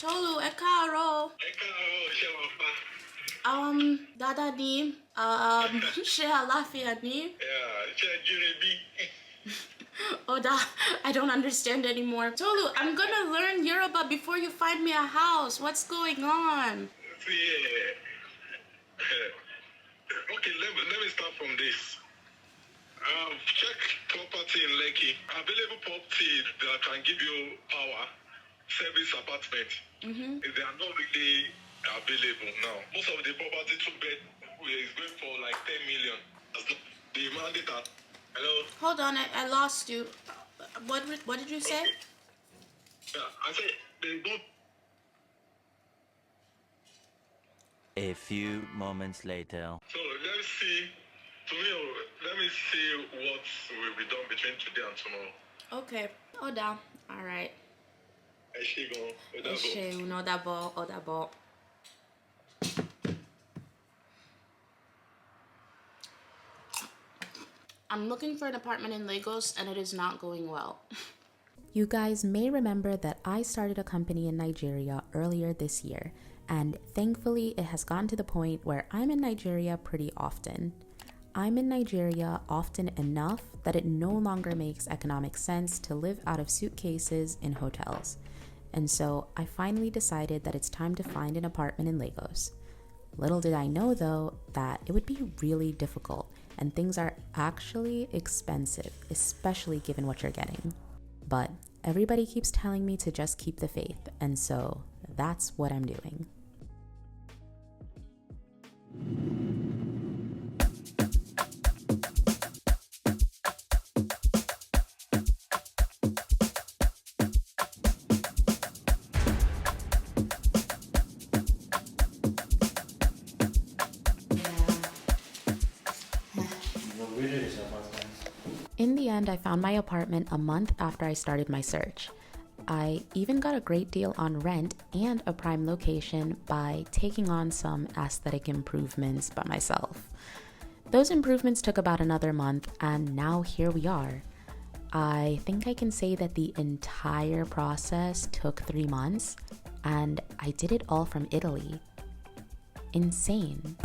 Tolu, ẹ káàárọ̀. Ẹ káàárọ̀, ṣé wàá pa? Dada ni. Ṣé àlàáfíà ni? Ṣé jíire bí? Oda, I don't understand anymore. Tolu, I'm gonna learn Yoruba before you find me a house. What's going on? See, okay, let me start from this. Check property in Lekki. Available property that can give you power, service apartment. They are not really available now. Most of the property to bed is going for like 10 million. The mandate are, hello? Hold on, I lost you. What did you say? Okay. Yeah, I said they don't. A few moments later. So let's see. Let me see what will be done between today and tomorrow. Okay, Oda. All right. Odabo. I'm looking for an apartment in Lagos and it is not going well. You guys may remember that I started a company in Nigeria earlier this year, and thankfully it has gotten to the point where I'm in Nigeria pretty often. I'm in Nigeria often enough that it no longer makes economic sense to live out of suitcases in hotels. And so I finally decided that it's time to find an apartment in Lagos. Little did I know though that it would be really difficult, and things are actually expensive, especially given what you're getting. But everybody keeps telling me to just keep the faith, and so that's what I'm doing. In the end, I found my apartment a month after I started my search. I even got a great deal on rent and a prime location by taking on some aesthetic improvements by myself. Those improvements took about another month, and now here we are. I think I can say that the entire process took 3 months, and I did it all from Italy. Insane.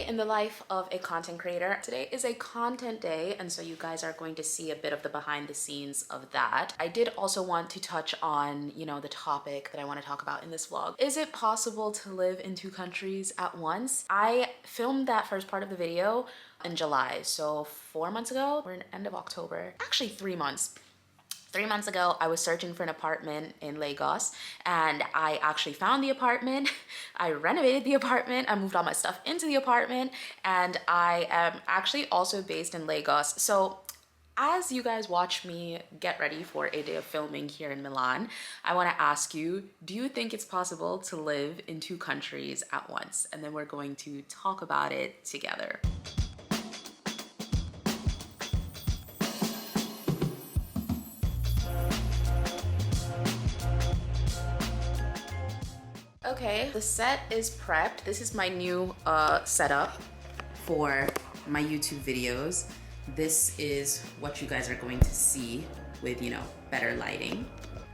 In the life of a content creator, today is a content day, and so you guys are going to see a bit of the behind the scenes of that. I did also want to touch on, the topic that I want to talk about in this vlog. Is it possible to live in 2 countries at once? I filmed that first part of the video in July, so 4 months ago. We're in the end of October. Actually 3 months. 3 months ago, I was searching for an apartment in Lagos, and I actually found the apartment. I renovated the apartment. I moved all my stuff into the apartment, and I am actually also based in Lagos. So as you guys watch me get ready for a day of filming here in Milan, I want to ask you, do you think it's possible to live in 2 countries at once? And then we're going to talk about it together. Okay, the set is prepped. This is my new setup for my YouTube videos. This is what you guys are going to see with, better lighting.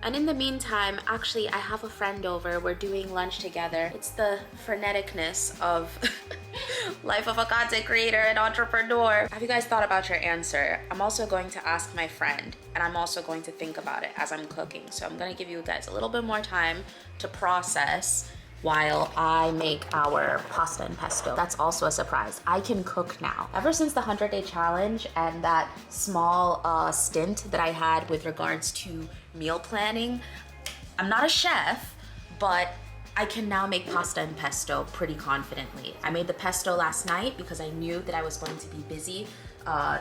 And in the meantime, actually, I have a friend over. We're doing lunch together. It's the freneticness of life of a content creator and entrepreneur. Have you guys thought about your answer? I'm also going to ask my friend, and I'm also going to think about it as I'm cooking. So I'm gonna give you guys a little bit more time to process while I make our pasta and pesto. That's also a surprise. I can cook now. Ever since the 100-day challenge and that small stint that I had with regards to meal planning, I'm not a chef, but I can now make pasta and pesto pretty confidently. I made the pesto last night because I knew that I was going to be busy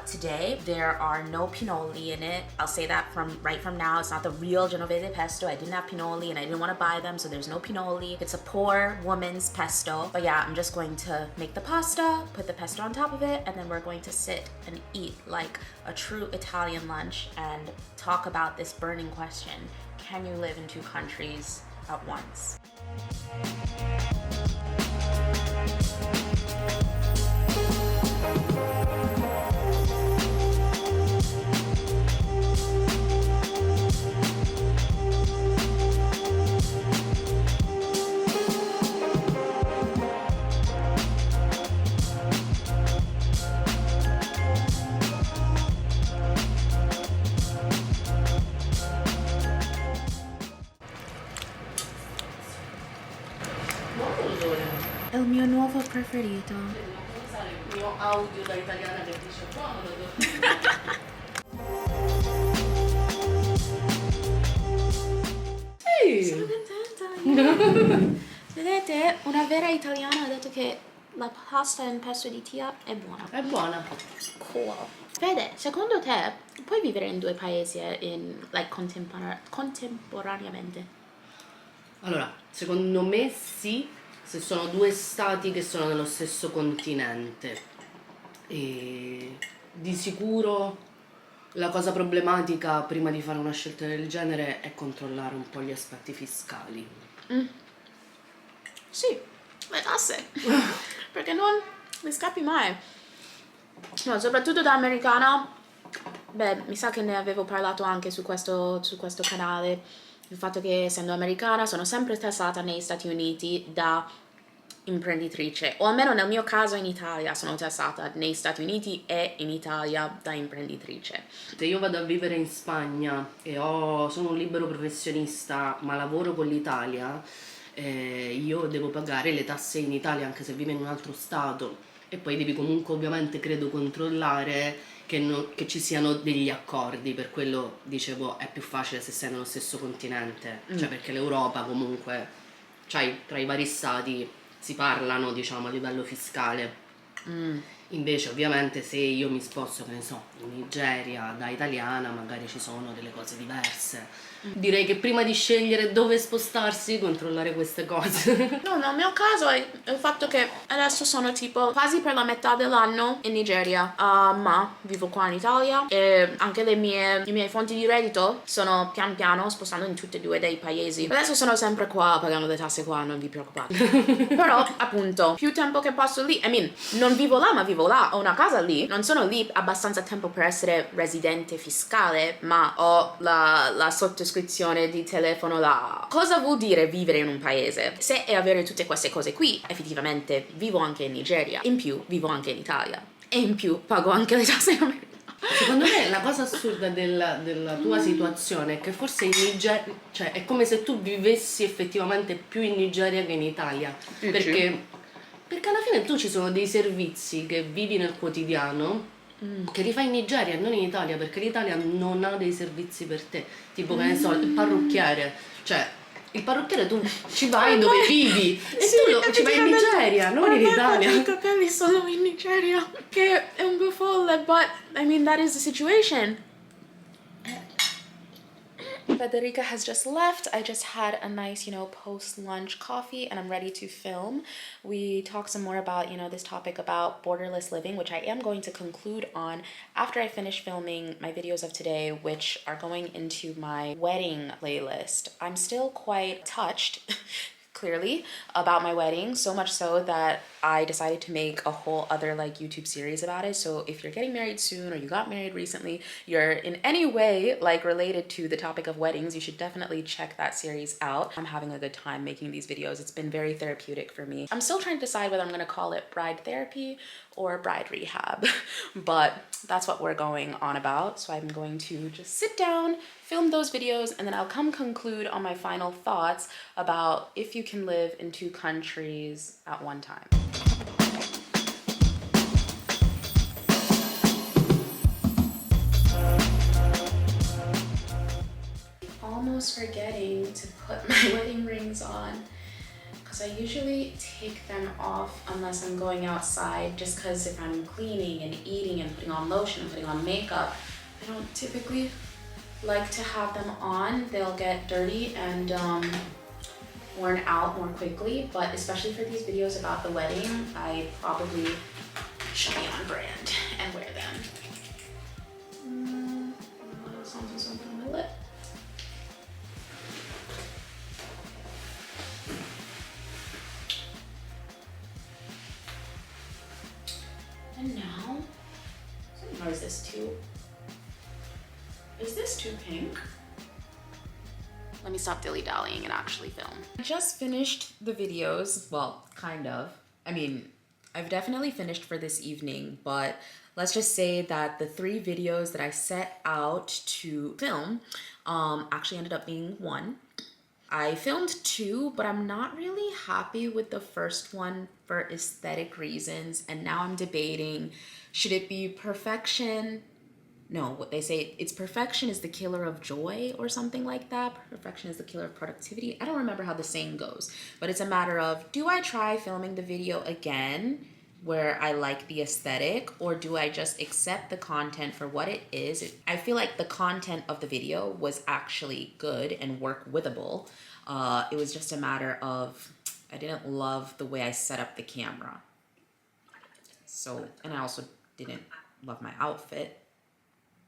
today. There are no pinoli in it. I'll say that right from now. It's not the real Genovese pesto. I didn't have pinoli and I didn't want to buy them, so there's no pinoli. It's a poor woman's pesto. But yeah, I'm just going to make the pasta, put the pesto on top of it, and then we're going to sit and eat like a true Italian lunch and talk about this burning question. Can you live in 2 countries at once? È il mio nuovo preferito. Il mio audio da italiana che dice comodo. Sono contenta. Vedete, una vera italiana ha detto che la pasta in pesto di tia è buona. È buona. Cool. Fede, secondo te puoi vivere in due paesi contemporaneamente? Allora, secondo me sì, se sono due stati che sono nello stesso continente. E di sicuro la cosa problematica prima di fare una scelta del genere è controllare un po' gli aspetti fiscali. Sì, le tasse. Perché non ne scappi mai. No, soprattutto da americana. Beh, mi sa che ne avevo parlato anche su questo canale. Il fatto che essendo americana sono sempre tassata negli Stati Uniti da imprenditrice, o almeno nel mio caso in Italia sono tassata negli Stati Uniti e in Italia da imprenditrice. Se io vado a vivere in Spagna e sono un libero professionista ma lavoro con l'Italia, io devo pagare le tasse in Italia anche se vivo in un altro stato, e poi devi comunque ovviamente credo controllare che ci siano degli accordi. Per quello dicevo è più facile se sei nello stesso continente, cioè perché l'Europa comunque, cioè, tra i vari stati si parlano, diciamo, a livello fiscale. Invece ovviamente se io mi sposto, che ne so, in Nigeria da italiana, magari ci sono delle cose diverse. Direi che prima di scegliere dove spostarsi, controllare queste cose. No, nel mio caso è il fatto che adesso sono tipo quasi per la metà dell'anno in Nigeria, ma vivo qua in Italia e anche i miei fonti di reddito sono pian piano spostando in tutti e due dei paesi. Adesso sono sempre qua pagando le tasse qua, non vi preoccupate. Però appunto, più tempo che passo lì, non vivo là ma vivo là, ho una casa lì, non sono lì abbastanza tempo per essere residente fiscale, ma ho la sottoscrizione di telefono là. Cosa vuol dire vivere in un paese? Se è avere tutte queste cose qui, effettivamente vivo anche in Nigeria, in più vivo anche in Italia e in più pago anche le tasse in America. Secondo me la cosa assurda della tua situazione è che forse in Nigeria, cioè è come se tu vivessi effettivamente più in Nigeria che in Italia, perché alla fine tu ci sono dei servizi che vivi nel quotidiano che rifai in Nigeria e non in Italia, perché l'Italia non ha dei servizi per te, tipo che ne so, il parrucchiere, cioè il parrucchiere tu ci vai dove vivi e sì, tu ci vai in Nigeria, non in Italia. I capelli sono in Nigeria, che è un po' folle, but that is the situation. Federica has just left. I just had a nice, post-lunch coffee and I'm ready to film. We talked some more about, this topic about borderless living, which I am going to conclude on after I finish filming my videos of today, which are going into my wedding playlist. I'm still quite touched clearly about my wedding, so much so that I decided to make a whole other YouTube series about it. So if you're getting married soon or you got married recently, you're in any way related to the topic of weddings, you should definitely check that series out. I'm having a good time making these videos. It's been very therapeutic for me. I'm still trying to decide whether I'm going to call it bride therapy or bride rehab, but that's what we're going on about. So I'm going to just sit down, film those videos, and then I'll come conclude on my final thoughts about if you can live in two countries at one time. Almost forgetting to put my wedding rings on, because I usually take them off unless I'm going outside, just because if I'm cleaning and eating and putting on lotion and putting on makeup, I don't typically like to have them on. They'll get dirty and worn out more quickly, but especially for these videos about the wedding, I probably should be on brand and wear them. Something's on my lip. And now, or is this too pink? Let me stop dilly-dallying and actually film. I just finished the videos, well, kind of. I've definitely finished for this evening, but let's just say that the 3 videos that I set out to film actually ended up being 1. I filmed two, but I'm not really happy with the first one for aesthetic reasons. And now I'm debating, should it be perfection? No, what they say, it's perfection is the killer of joy or something like that. Perfection is the killer of productivity. I don't remember how the saying goes, but it's a matter of, do I try filming the video again where I like the aesthetic, or do I just accept the content for what it is? I feel like the content of the video was actually good and work withable. It was just a matter of, I didn't love the way I set up the camera. So, and I also didn't love my outfit.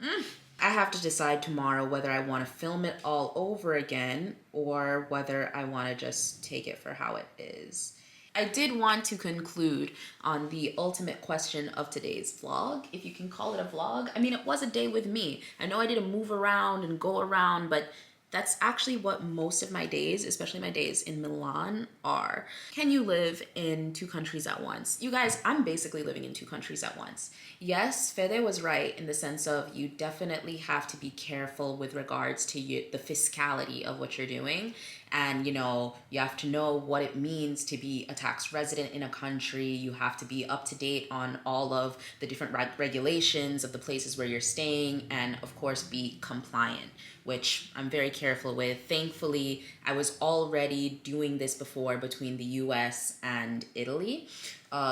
I have to decide tomorrow whether I want to film it all over again or whether I want to just take it for how it is. I did want to conclude on the ultimate question of today's vlog, if you can call it a vlog. I mean, it was a day with me. I know I didn't move around and go around, but that's actually what most of my days, especially my days in Milan, are. Can you live in two countries at once? You guys, I'm basically living in two countries at once. Yes, Fede was right in the sense of you definitely have to be careful with regards to the fiscality of what you're doing. And, you know, you have to know what it means to be a tax resident in a country. You have to be up to date on all of the different regulations of the places where you're staying, and of course be compliant, which I'm very careful with. Thankfully, I was already doing this before between the US and Italy.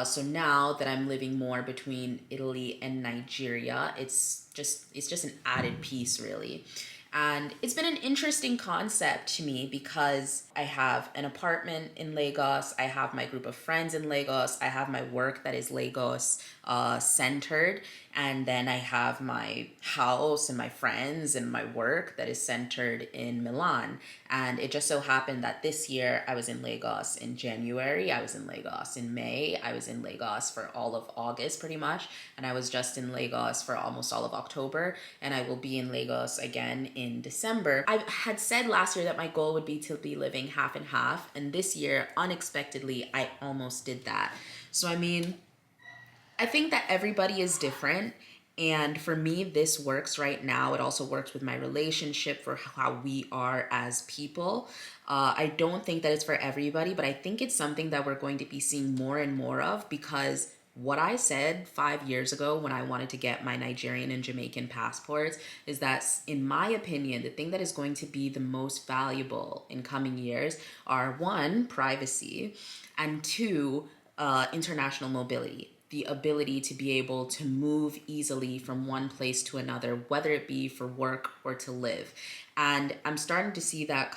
So now that I'm living more between Italy and Nigeria, it's just an added piece, really. And it's been an interesting concept to me because I have an apartment in Lagos, I have my group of friends in Lagos, I have my work that is Lagos centered, and then I have my house and my friends and my work that is centered in Milan. And it just so happened that this year I was in Lagos in January, I was in Lagos in May, I was in Lagos for all of August pretty much, and I was just in Lagos for almost all of October, and I will be in Lagos again in December. I had said last year that my goal would be to be living half and half, and this year, unexpectedly, I almost did that. So I mean, I think that everybody is different, and for me, this works right now. It also works with my relationship, for how we are as people. I don't think that it's for everybody, but I think it's something that we're going to be seeing more and more of, because what I said 5 years ago when I wanted to get my Nigerian and Jamaican passports is that, in my opinion, the thing that is going to be the most valuable in coming years are, one, privacy, and two, international mobility. The ability to be able to move easily from one place to another, whether it be for work or to live. And I'm starting to see that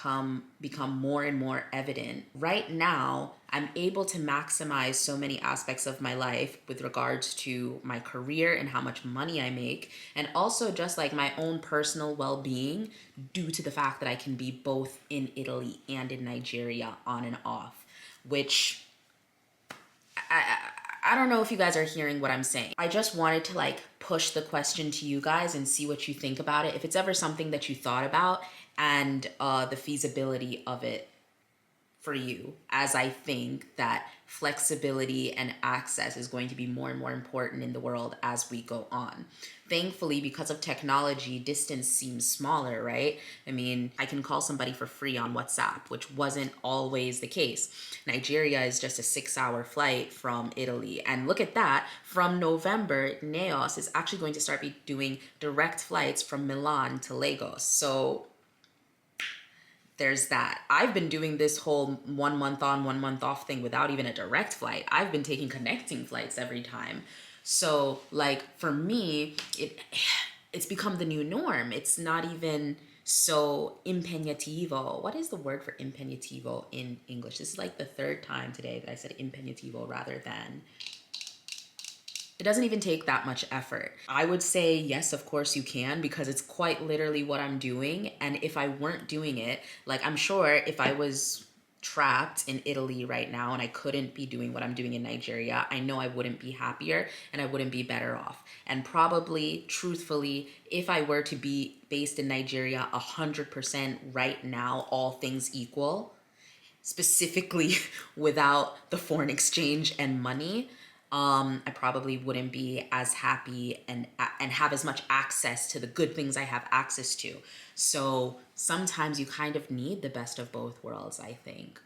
become more and more evident. Right now, I'm able to maximize so many aspects of my life with regards to my career and how much money I make, and also just like my own personal well-being, due to the fact that I can be both in Italy and in Nigeria on and off, which I don't know if you guys are hearing what I'm saying. I just wanted to like push the question to you guys and see what you think about it. If it's ever something that you thought about, and the feasibility of it for you, as I think that flexibility and access is going to be more and more important in the world as we go on. Thankfully, because of technology, distance seems smaller, right? I mean, I can call somebody for free on WhatsApp, which wasn't always the case. Nigeria is just a 6-hour flight from Italy. And look at that, from November, Neos is actually going to start doing direct flights from Milan to Lagos. So there's that. I've been doing this whole 1 month on, 1 month off thing without even a direct flight. I've been taking connecting flights every time. So like for me, it's become the new norm. It's not even so impegnativo. What is the word for impegnativo in English? This is like the third time today that I said impegnativo rather than. It doesn't even take that much effort. I would say yes, of course you can, because it's quite literally what I'm doing. And if I weren't doing it, like I'm sure if I was trapped in Italy right now and I couldn't be doing what I'm doing in Nigeria, I know I wouldn't be happier and I wouldn't be better off. And probably, truthfully, if I were to be based in Nigeria 100% right now, all things equal, specifically without the foreign exchange and money, I probably wouldn't be as happy and have as much access to the good things I have access to. So sometimes you kind of need the best of both worlds, I think.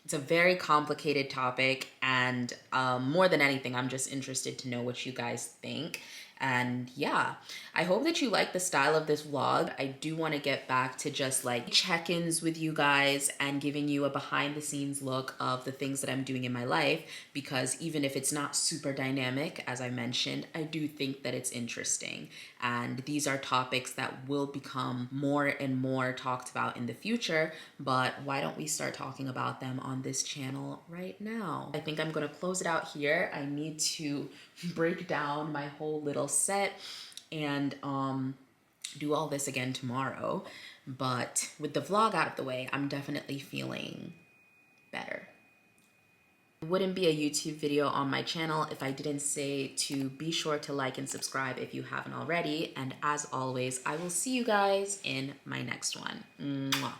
It's a very complicated topic, and more than anything, I'm just interested to know what you guys think. And yeah, I hope that you like the style of this vlog. I do want to get back to just like check-ins with you guys and giving you a behind the scenes look of the things that I'm doing in my life, because even if it's not super dynamic, as I mentioned, I do think that it's interesting. And these are topics that will become more and more talked about in the future, but why don't we start talking about them on this channel right now? I think I'm gonna close it out here. I need to break down my whole little set and do all this again tomorrow. But with the vlog out of the way, I'm definitely feeling better. It wouldn't be a YouTube video on my channel if I didn't say to be sure to like and subscribe if you haven't already. And as always, I will see you guys in my next one. Mwah.